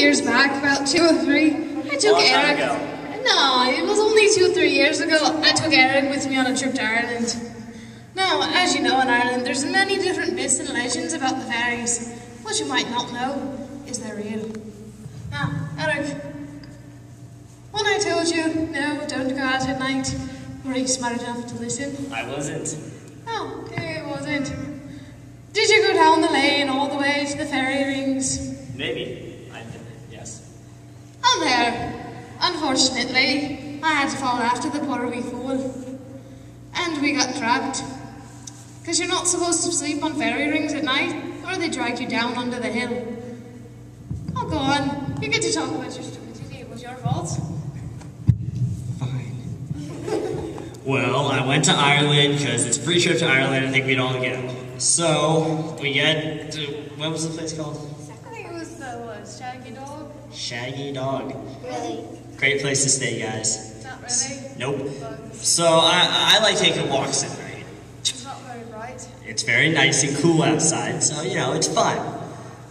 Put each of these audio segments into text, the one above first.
years back, about 2 or 3, I took Eric. No, it was only 2 or 3 years ago. I took Eric with me on a trip to Ireland. Now, as you know, in Ireland, there's many different myths and legends about the fairies. What you might not know is they're real. Now, Eric, when I told you, no, don't go out at night, were you smart enough to listen? I wasn't. Oh, it wasn't. Did you go down the lane all the way to the fairy rings? Maybe. Yes. And there, unfortunately, I had to fall after the poor wee fool. And we got trapped. Because you're not supposed to sleep on fairy rings at night, or they drag you down under the hill. Oh, go on. You get to talk about your stupidity. It was your fault. Fine. Well, I went to Ireland because it's a free trip to Ireland. I think we'd all go. So, we get to, what was the place called? I think it was the Shaggy Dog. Shaggy Dog. Really? Great place to stay, guys. Not really. Nope. So, I like taking walks at night. It's not very bright. It's very nice and cool outside, so, you know, it's fun.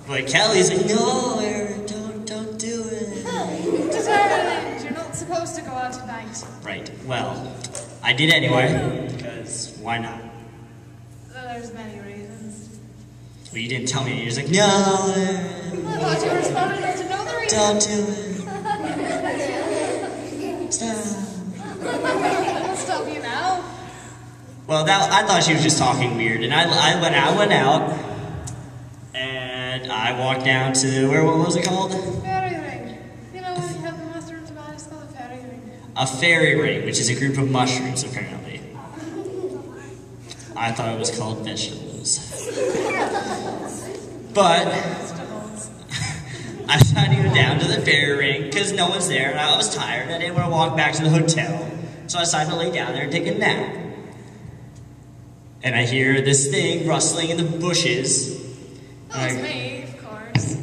But Kelly's like, no, Eric, don't do it. It's Ireland. You're not supposed to go out at night. Right, well, I did anyway, because why not? There's many reasons. Well, you didn't tell me. You're just like, no, I thought you were smart enough to know the reason. don't do it. Stop. I'll stop you now. Well, I thought she was just talking weird, and I went out, and I walked down to, what was it called? Fairy ring. You know, when you have the mushrooms about it's called a fairy ring. A fairy ring, which is a group of mushrooms, apparently. I thought it was called vegetables. But I decided to go down to the fairy ring because no one's there and I was tired. I didn't want to walk back to the hotel. So I decided to lay down there and take a nap. And I hear this thing rustling in the bushes. That was me, of course.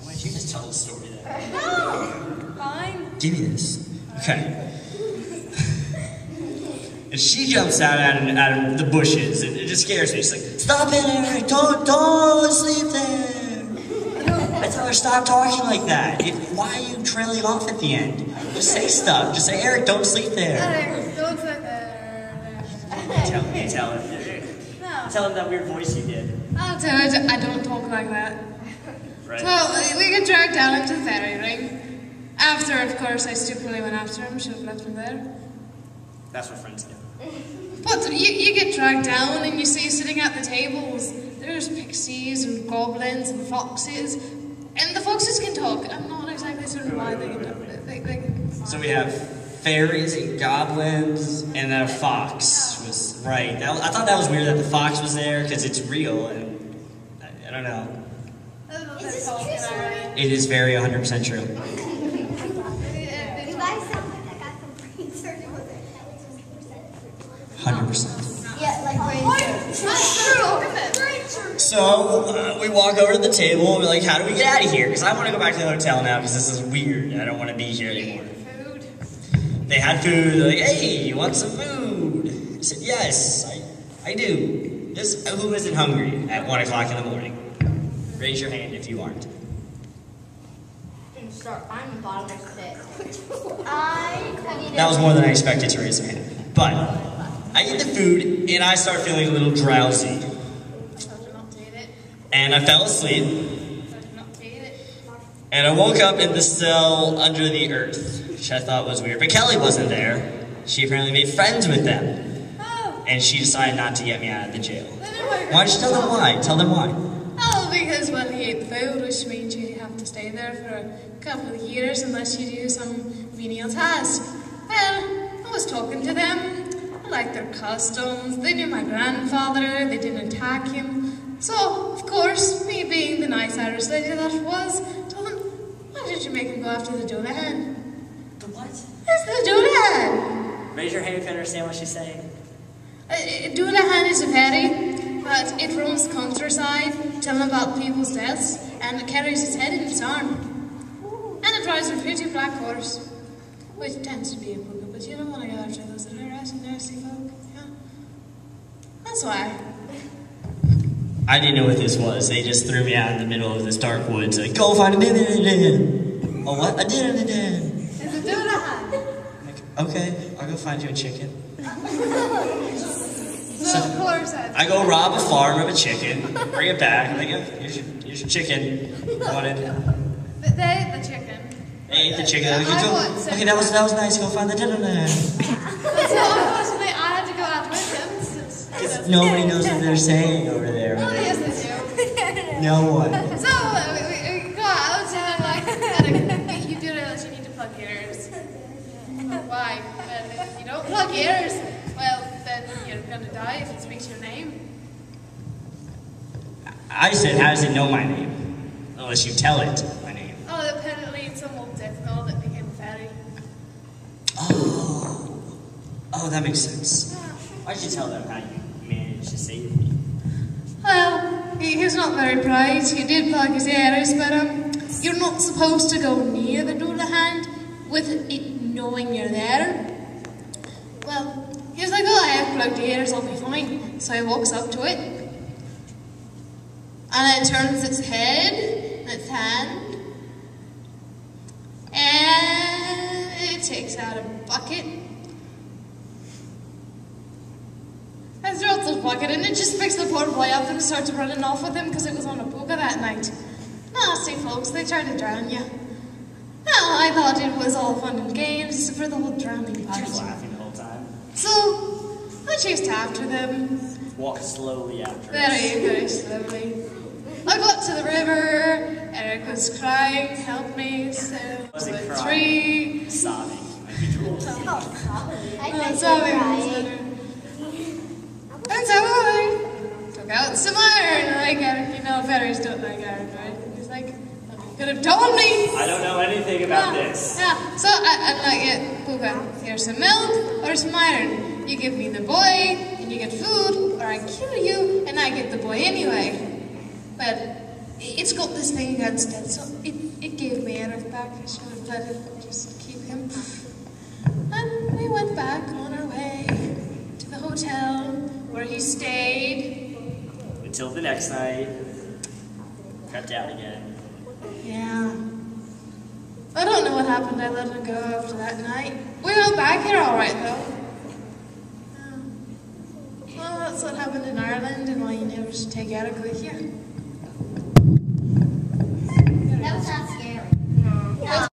Why don't you just tell the story then? No! Fine. Give me this. Okay. And she jumps out of the bushes, and it just scares me. She's like, stop it, Eric, don't sleep there. I tell her, stop talking like that. Why are you trailing off at the end? Just say stuff. Just say, Eric, don't sleep there. Eric, don't sit there. Tell him. No. Tell him that weird voice you did. I'll tell her I don't talk like that. Right. So, we get dragged down into the fairy ring. After, of course, I stupidly went after him. Should have left him there. That's what friends do. But you get dragged down and you see sitting at the tables, there's pixies and goblins and foxes. And the foxes can talk. I'm not exactly certain why they can talk. So we have fairies and goblins and a fox was right. I thought that was weird that the fox was there because it's real and I don't know. Is this true story? It is very 100% true. You guys sound like that guy from Brain Surgeon. 100%. Yeah, like Brain Surgeon. So we walk over to the table and we're like, how do we get out of here? Because I want to go back to the hotel now because this is weird. I don't want to be here anymore. Food. They had food. They're like, hey, you want some food? I said, yes, I do. Just who isn't hungry at 1 o'clock in the morning? Raise your hand if you aren't. I'm the bottom of it. That was more than I expected to raise their hand. But I eat the food and I start feeling a little drowsy. And I fell asleep. And I woke up in the cell under the earth, which I thought was weird. But Kelly wasn't there. She apparently made friends with them. And she decided not to get me out of the jail. Why don't you tell them why? Tell them why. Oh, because, well, you ate the food, which means you have to stay there for a couple of years unless you do some menial task. Well, I was talking to them. I liked their customs. They knew my grandfather. They didn't attack him. So, of course, me being the nice Irish lady that I was, told them, why did you make him go after the Donahan? The what? It's the Donahan! Raise your hand if you understand what she's saying. Donahan is a fairy, but it roams the countryside, telling about people's deaths, and it carries its head in its arm. And it rides a pretty black horse, which tends to be a puppet, but you don't want to go after those that are out and nasty folk, yeah? That's why. I didn't know what this was. They just threw me out in the middle of this dark woods. Like, go find a din. Oh, what? A din. It's a doodle hand. Okay, I'll go find you a chicken. So, of course, I go rob a farm of a chicken, bring it back, and they go, here's your chicken. Wanted. But they ate the chicken. They ate the chicken. Okay, that was nice. Go find the dinner then. So, unfortunately, I had to go out with him. Because nobody knows what they're saying over there. Oh, yes, they do. No one. So, we go out and, like, you do realize you need to plug ears. Well, why? Well, if you don't plug ears, well, then you're gonna die if it speaks your name. I said, how does it know my name? Unless you tell it my name. Oh, apparently it's some old death doll that became a fairy. Oh, that makes sense. Why don't you tell them how you managed to save me? Well, he's not very bright. He did plug his ears, but you're not supposed to go near the doodle hand with it knowing you're there. Well, he was like, oh, I have plugged ears, I'll be fine. So he walks up to it, and it turns its head, and its hand, and it takes out a bucket. And throws the bucket and it just picks the poor boy up and starts running off with him because it was on a puka that night. Nasty folks, they tried to drown you. Well, I thought it was all fun and games for the whole drowning part. Just laughing the whole time. So, I chased after them. Walk slowly after us. Very, very slowly. I got to the river, Eric was crying, help me, so Was it a crying? tree. Sobbing. Might be drooling. Sobbing. And so I took out some iron, like, you know, fairies don't like iron, right? And he's like, you could have told me. I don't know anything about this. Yeah, so I'm like, yeah, Puka, here's some milk or some iron. You give me the boy, and you get food, or I kill you, and I get the boy anyway. But it's got this thing against it, so it gave me Eric back. I should have let it just keep him. And we went back on our way to the hotel where he stayed. Until the next night. Cut down again. Yeah. I don't know what happened. I let him go after that night. We went back here all right, though. Yeah. Well, that's what happened in Ireland and why you never should take Eric with you. That was not scary.